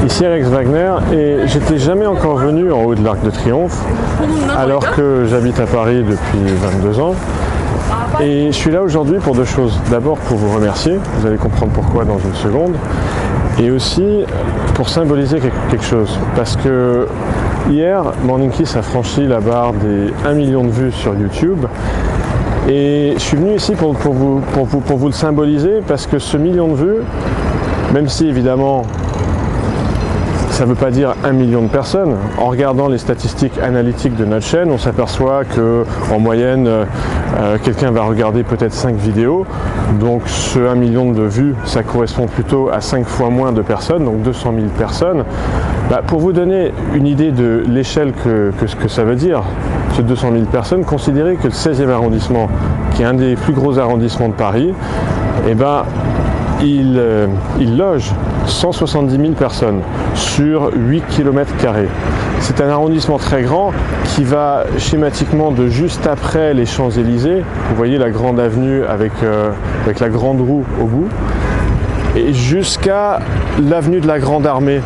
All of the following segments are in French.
Ici Alex Wagner et j'étais jamais encore venu en haut de l'Arc de Triomphe alors que j'habite à Paris depuis 22 ans. Et je suis là aujourd'hui pour deux choses. D'abord pour vous remercier, vous allez comprendre pourquoi dans une seconde. Et aussi pour symboliser quelque chose. Parce que hier, Morning Kiss a franchi la barre des 1 million de vues sur YouTube. Et je suis venu ici pour vous le symboliser parce que ce million de vues, même si évidemment ça ne veut pas dire 1 million de personnes. En regardant les statistiques analytiques de notre chaîne, on s'aperçoit qu'en moyenne, quelqu'un va regarder peut-être 5 vidéos. Donc ce 1 million de vues, ça correspond plutôt à 5 fois moins de personnes, donc 200 000 personnes. Pour vous donner une idée de l'échelle que ça veut dire, ce 200 000 personnes, considérez que le 16e arrondissement, qui est un des plus gros arrondissements de Paris, il loge 170 000 personnes sur 8 km². C'est un arrondissement très grand qui va schématiquement de juste après les Champs-Élysées, vous voyez la grande avenue avec la grande roue au bout, et jusqu'à l'avenue de la Grande Armée.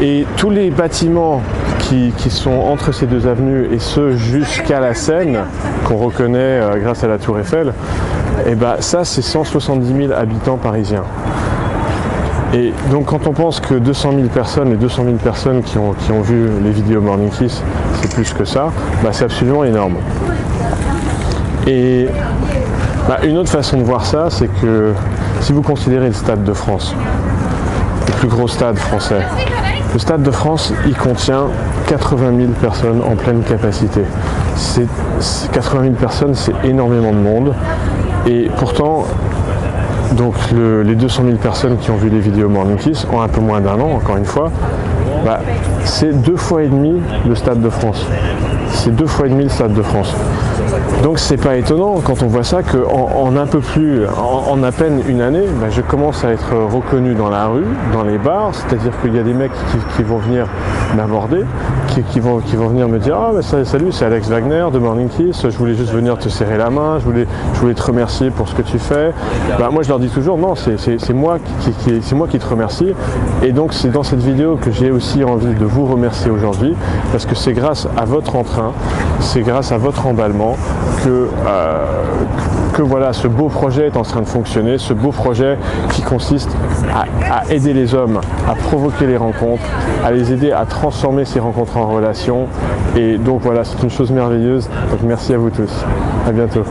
Et tous les bâtiments qui sont entre ces deux avenues et ce jusqu'à la Seine, qu'on reconnaît grâce à la Tour Eiffel, et ça c'est 170 000 habitants parisiens. Et donc quand on pense que 200 000 personnes, les 200 000 personnes qui ont vu les vidéos Morning Kiss, c'est plus que ça, c'est absolument énorme. Et une autre façon de voir ça, c'est que si vous considérez le Stade de France, le plus gros stade français, le Stade de France, il contient 80 000 personnes en pleine capacité. 80 000 personnes, c'est énormément de monde. Et pourtant, donc les 200 000 personnes qui ont vu les vidéos Morning Kiss ont un peu moins d'1 an, encore une fois. C'est 2 fois et demi le Stade de France. C'est 2 fois et demi le Stade de France. Donc c'est pas étonnant quand on voit ça qu'en un peu plus, en à peine une année, je commence à être reconnu dans la rue, dans les bars, c'est-à-dire qu'il y a des mecs qui vont venir m'aborder, qui vont venir me dire « Ah salut, c'est Alex Wagner de Morning Kiss, je voulais juste venir te serrer la main, je voulais te remercier pour ce que tu fais. » Moi je leur dis toujours « Non, c'est moi qui te remercie. » Et donc c'est dans cette vidéo que j'ai aussi envie de vous remercier aujourd'hui, parce que c'est grâce à votre entrain, c'est grâce à votre emballement que voilà, ce beau projet est en train de fonctionner, ce beau projet qui consiste à aider les hommes à provoquer les rencontres, à les aider à transformer ces rencontres en relations. Et donc voilà, c'est une chose merveilleuse. Donc merci à vous tous. À bientôt.